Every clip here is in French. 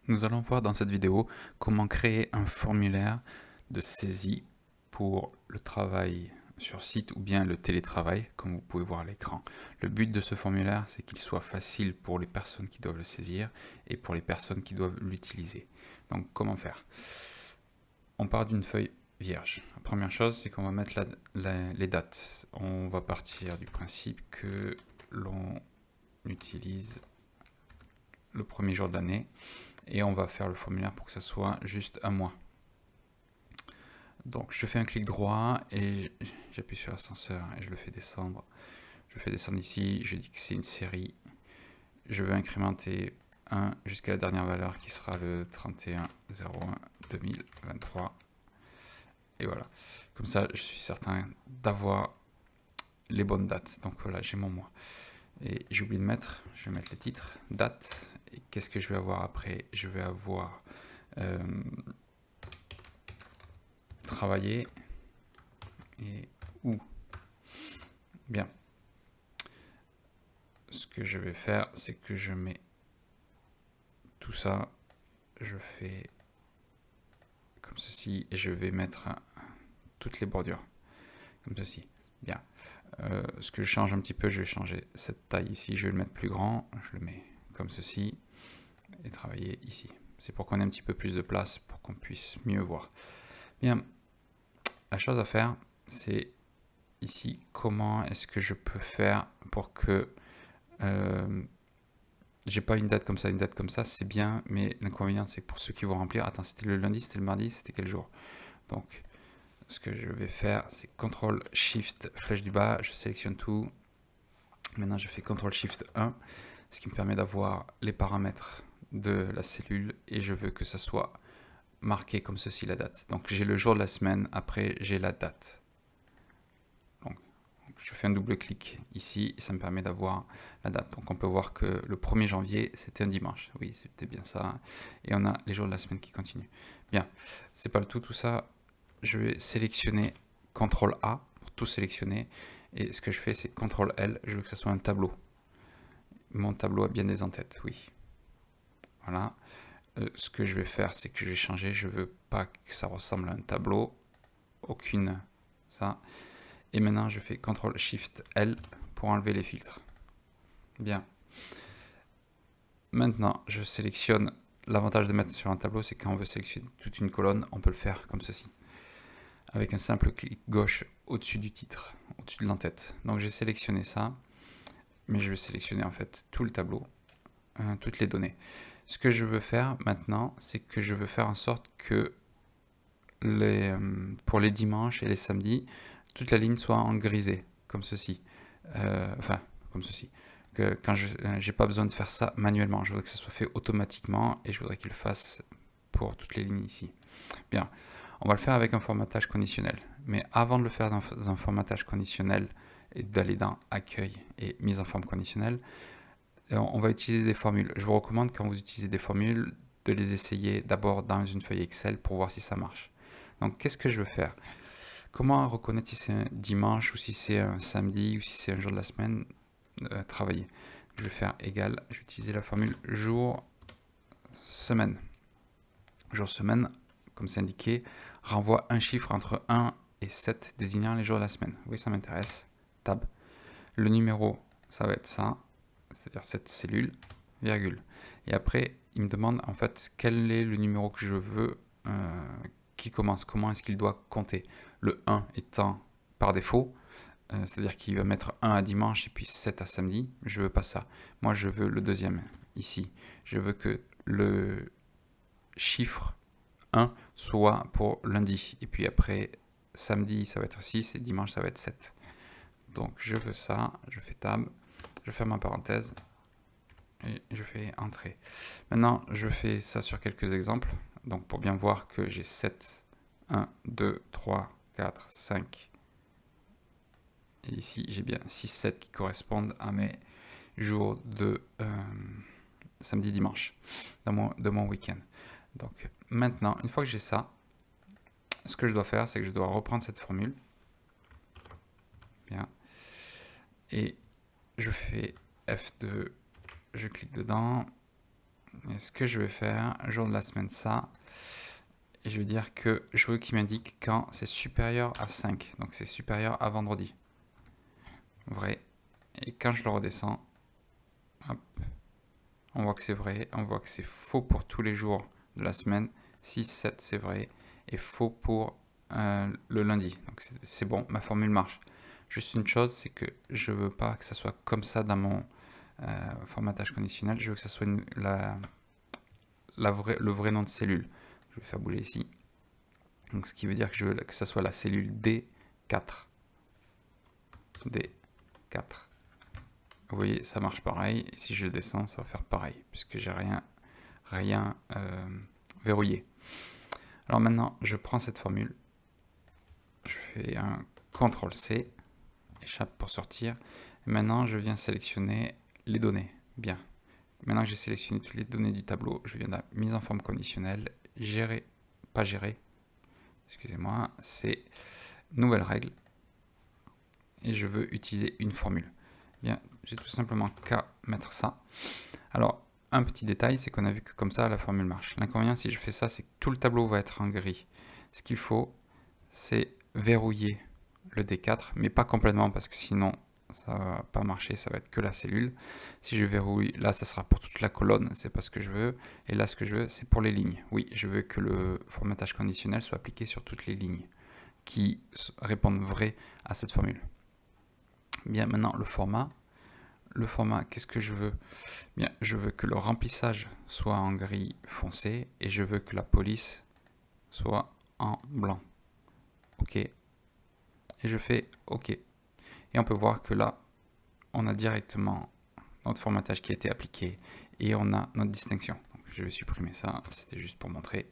Nous allons voir dans cette vidéo comment créer un formulaire de saisie pour le travail sur site ou bien le télétravail, comme vous pouvez voir à l'écran. Le but de ce formulaire, c'est qu'il soit facile pour les personnes qui doivent le saisir et pour les personnes qui doivent l'utiliser. Donc, comment faire? On part d'une feuille vierge. La première chose, c'est qu'on va mettre les dates. On va partir du principe que l'on utilise le premier jour de l'année et on va faire le formulaire pour que ça soit juste un mois. Donc je fais un clic droit et j'appuie sur l'ascenseur et je le fais descendre. Je le fais descendre ici, je dis que c'est une série. Je veux incrémenter 1 jusqu'à la dernière valeur qui sera le 31/01/2023. Et voilà. Comme ça, je suis certain d'avoir les bonnes dates. Donc voilà, j'ai mon mois. Et j'ai oublié de mettre, je vais mettre les titres, date. Et qu'est-ce que je vais avoir après? Je vais avoir travailler et où. Bien. Ce que je vais faire, c'est que je mets tout ça, je fais comme ceci et je vais mettre toutes les bordures comme ceci. Bien. Ce que je change un petit peu, je vais changer cette taille ici, je vais le mettre plus grand, je le mets comme ceci et travailler ici. C'est pour qu'on ait un petit peu plus de place pour qu'on puisse mieux voir. Bien. La chose à faire, c'est ici, comment est-ce que je peux faire pour que j'ai pas une date comme ça, c'est bien, mais l'inconvénient c'est que pour ceux qui vont remplir, attends, c'était le lundi, c'était le mardi, c'était quel jour? Donc, ce que je vais faire, c'est CTRL SHIFT, flèche du bas, je sélectionne tout. Maintenant, je fais CTRL SHIFT 1, ce qui me permet d'avoir les paramètres de la cellule et je veux que ça soit marqué comme ceci la date. Donc, j'ai le jour de la semaine, après j'ai la date. Donc, je fais un double clic ici, ça me permet d'avoir la date. Donc on peut voir que le 1er janvier, c'était un dimanche. Oui, c'était bien ça. Et on a les jours de la semaine qui continuent. Bien, c'est pas le tout ça. Je vais sélectionner CTRL A pour tout sélectionner. Et ce que je fais, c'est CTRL L, je veux que ça soit un tableau. Mon tableau a bien des en-têtes, oui. Voilà. Ce que je vais faire, c'est que je vais changer. Je veux pas que ça ressemble à un tableau. Aucune. Ça. Et maintenant, je fais CTRL SHIFT L pour enlever les filtres. Bien. Maintenant, je sélectionne. L'avantage de mettre sur un tableau, c'est quand on veut sélectionner toute une colonne, on peut le faire comme ceci. Avec un simple clic gauche au-dessus du titre, au-dessus de l'entête. Donc j'ai sélectionné ça, mais je vais sélectionner en fait tout le tableau, toutes les données. Ce que je veux faire maintenant, c'est que je veux faire en sorte que pour les dimanches et les samedis, toute la ligne soit en grisé, comme ceci. Enfin, comme ceci. Que quand je n'ai pas besoin de faire ça manuellement, je voudrais que ça soit fait automatiquement et je voudrais qu'il le fasse pour toutes les lignes ici. Bien, on va le faire avec un formatage conditionnel. Mais avant de le faire dans un formatage conditionnel et d'aller dans Accueil et Mise en forme conditionnelle, on va utiliser des formules. Je vous recommande quand vous utilisez des formules de les essayer d'abord dans une feuille Excel pour voir si ça marche. Donc qu'est-ce que je veux faire? Comment reconnaître si c'est un dimanche ou si c'est un samedi ou si c'est un jour de la semaine travailler? Je vais faire égal, je vais utiliser la formule jour, semaine. Jour, semaine, comme c'est indiqué, renvoie un chiffre entre 1 et 7 désignant les jours de la semaine. Oui, ça m'intéresse. Tab. Le numéro, ça va être ça, c'est-à-dire cette cellule, virgule. Et après, il me demande en fait quel est le numéro que je veux qui commence, comment est-ce qu'il doit compter. Le 1 étant par défaut, c'est-à-dire qu'il va mettre 1 à dimanche et puis 7 à samedi. Je veux pas ça. Moi, je veux le deuxième ici. Je veux que le chiffre 1 soit pour lundi. Et puis après, samedi, ça va être 6 et dimanche, ça va être 7. Donc, je veux ça. Je fais tab. Je ferme ma parenthèse. Et je fais entrée. Maintenant, je fais ça sur quelques exemples. Donc, pour bien voir que j'ai 7, 1, 2, 3, 4, 5. Et ici, j'ai bien 6, 7 qui correspondent à mes jours de samedi, dimanche, de mon week-end. Donc, maintenant, une fois que j'ai ça, ce que je dois faire, c'est que je dois reprendre cette formule. Bien. Et je fais F2, je clique dedans, Et ce que je vais faire, jour de la semaine, ça. Et je vais dire que je veux qu'il m'indique quand c'est supérieur à 5. Donc c'est supérieur à vendredi. Vrai. Et quand je le redescends, hop, on voit que c'est vrai. On voit que c'est faux pour tous les jours de la semaine. 6, 7, c'est vrai. Et faux pour le lundi. Donc c'est bon, ma formule marche. Juste une chose, c'est que je veux pas que ça soit comme ça dans mon formatage conditionnel. Je veux que ça soit le vrai nom de cellule. Je vais faire bouger ici. Donc ce qui veut dire que je veux que ça soit la cellule D4. D4. Vous voyez, ça marche pareil. Et si je descends, ça va faire pareil, puisque j'ai rien verrouillé. Alors maintenant, je prends cette formule. Je fais un CTRL-C, échappe pour sortir. Et maintenant, je viens sélectionner les données. Bien. Maintenant que j'ai sélectionné toutes les données du tableau, je viens de la mise en forme conditionnelle, gérer, pas gérer, excusez-moi, c'est nouvelle règle. Et je veux utiliser une formule. Bien, j'ai tout simplement qu'à mettre ça. Alors, un petit détail, c'est qu'on a vu que comme ça, la formule marche. L'inconvénient, si je fais ça, c'est que tout le tableau va être en gris. Ce qu'il faut, c'est verrouiller le D4, mais pas complètement, parce que sinon, ça va pas marcher, ça va être que la cellule. Si je verrouille, là, ça sera pour toute la colonne, c'est pas ce que je veux. Et là, ce que je veux, c'est pour les lignes. Oui, je veux que le formatage conditionnel soit appliqué sur toutes les lignes qui répondent vrai à cette formule. Bien, maintenant, le format. Le format, qu'est-ce que je veux? Bien, je veux que le remplissage soit en gris foncé et je veux que la police soit en blanc. OK. Et je fais OK. Et on peut voir que là, on a directement notre formatage qui a été appliqué et on a notre distinction. Donc, je vais supprimer ça, c'était juste pour montrer.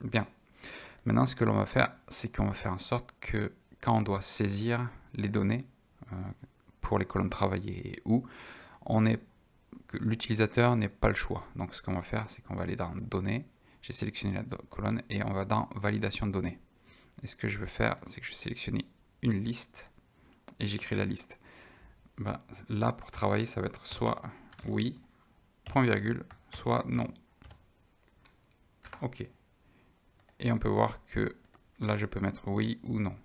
Bien. Maintenant, ce que l'on va faire, c'est qu'on va faire en sorte que quand on doit saisir les données pour les colonnes travaillées ou l'utilisateur n'ait pas le choix. Donc ce qu'on va faire, c'est qu'on va aller dans données. J'ai sélectionné la colonne et on va dans validation de données. Et ce que je vais faire, c'est que je vais sélectionner une liste et j'écris la liste. Ben, là, pour travailler, ça va être soit oui, point virgule, soit non. OK. Et on peut voir que là, je peux mettre oui ou non.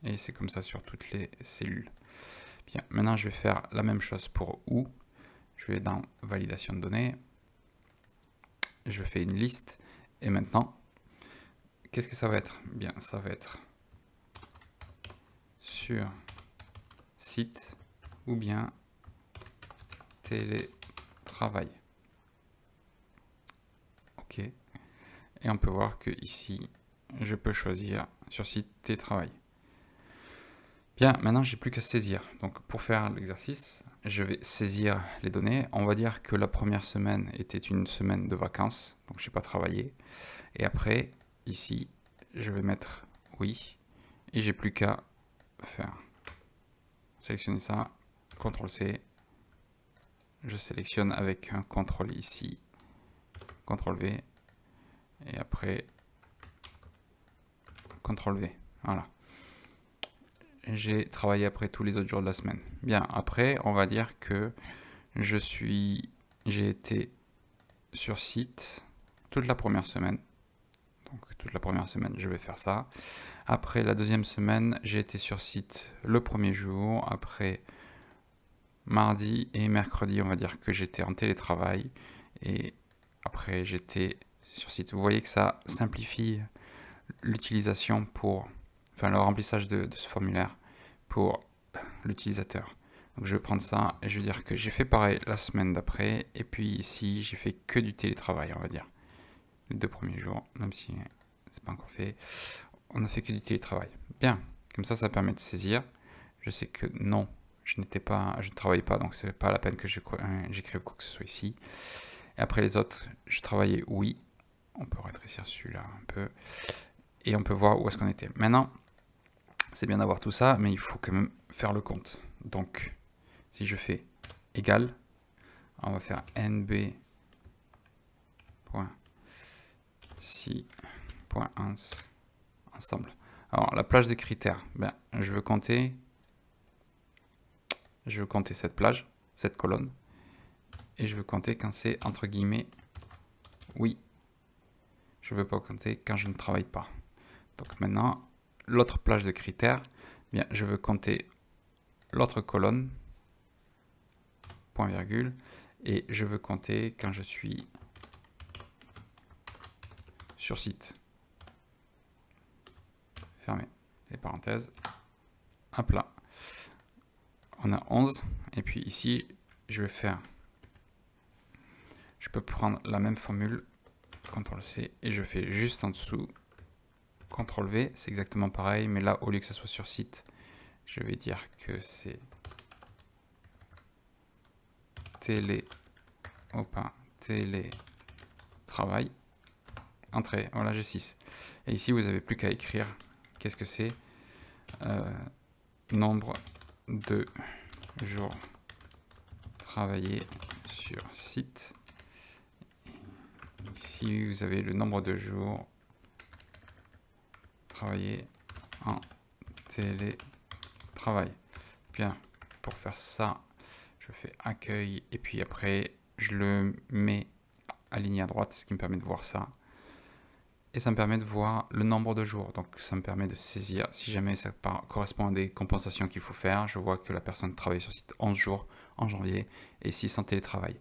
Et c'est comme ça sur toutes les cellules. Bien, maintenant, je vais faire la même chose pour ou. Je vais dans validation de données. Je fais une liste. Et maintenant, qu'est-ce que ça va être? Bien, ça va être sur site ou bien télétravail. OK. Et on peut voir que ici, je peux choisir sur site télétravail. Bien, maintenant, j'ai plus qu'à saisir. Donc, pour faire l'exercice, je vais saisir les données. On va dire que la première semaine était une semaine de vacances, donc je n'ai pas travaillé. Et après, ici, je vais mettre oui. Et j'ai plus qu'à faire sélectionner ça, CTRL-C. Je sélectionne avec un CTRL ici, CTRL-V. Et après, CTRL-V. Voilà. J'ai travaillé après tous les autres jours de la semaine. Bien, après, on va dire que j'ai été sur site toute la première semaine. Donc, toute la première semaine, je vais faire ça. Après, la deuxième semaine, j'ai été sur site le premier jour. Après, mardi et mercredi, on va dire que j'étais en télétravail. Et après, j'étais sur site. Vous voyez que ça simplifie l'utilisation le remplissage de ce formulaire pour l'utilisateur. Donc je vais prendre ça et je vais dire que j'ai fait pareil la semaine d'après. Et puis ici, j'ai fait que du télétravail, on va dire. Les 2 premiers jours, même si c'est pas encore fait, on a fait que du télétravail. Bien, comme ça permet de saisir. Je sais que non, je ne travaillais pas, donc c'est pas la peine que j'écrive quoi que ce soit ici. Et après les autres, je travaillais oui. On peut rétrécir celui-là un peu. Et on peut voir où est-ce qu'on était. Maintenant, c'est bien d'avoir tout ça, mais il faut quand même faire le compte. Donc, si je fais égal, on va faire nb.si.ins ensemble. Alors, la plage de critères, je veux compter cette plage, cette colonne. et je veux compter quand c'est entre guillemets oui. Je ne veux pas compter quand je ne travaille pas. Donc maintenant, l'autre plage de critères, bien, je veux compter l'autre colonne, point virgule, et je veux compter quand je suis sur site. Fermez les parenthèses. Hop là. On a 11. Et puis ici, je vais faire... Je peux prendre la même formule, CTRL-C, et je fais juste en dessous, CTRL-V. C'est exactement pareil, mais là, au lieu que ce soit sur site, je vais dire que c'est télétravail. Entrée, voilà, j'ai 6. Et ici, vous n'avez plus qu'à écrire qu'est-ce que c'est nombre de jours travaillés sur site. Ici, vous avez le nombre de jours travaillés en télétravail. Bien, pour faire ça, je fais accueil et puis après, je le mets aligné à droite, ce qui me permet de voir ça. Et ça me permet de voir le nombre de jours. Donc ça me permet de saisir, si jamais ça correspond à des compensations qu'il faut faire, je vois que la personne travaille sur site 11 jours en janvier et 6 en télétravail.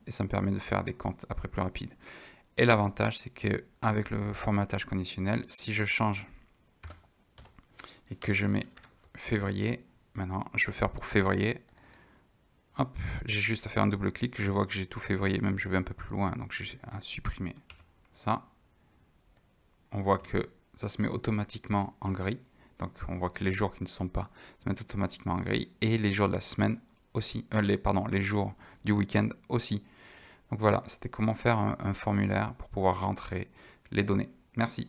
Et ça me permet de faire des comptes après plus rapides. Et l'avantage, c'est qu'avec le formatage conditionnel, si je change et que je mets février, maintenant je vais faire pour février, hop, j'ai juste à faire un double clic, je vois que j'ai tout février, même je vais un peu plus loin, donc j'ai à supprimer ça. On voit que ça se met automatiquement en gris. Donc on voit que les jours qui ne sont pas se mettent automatiquement en gris. Et les jours de la semaine aussi. Les jours du week-end aussi. Donc voilà, c'était comment faire un formulaire pour pouvoir rentrer les données. Merci.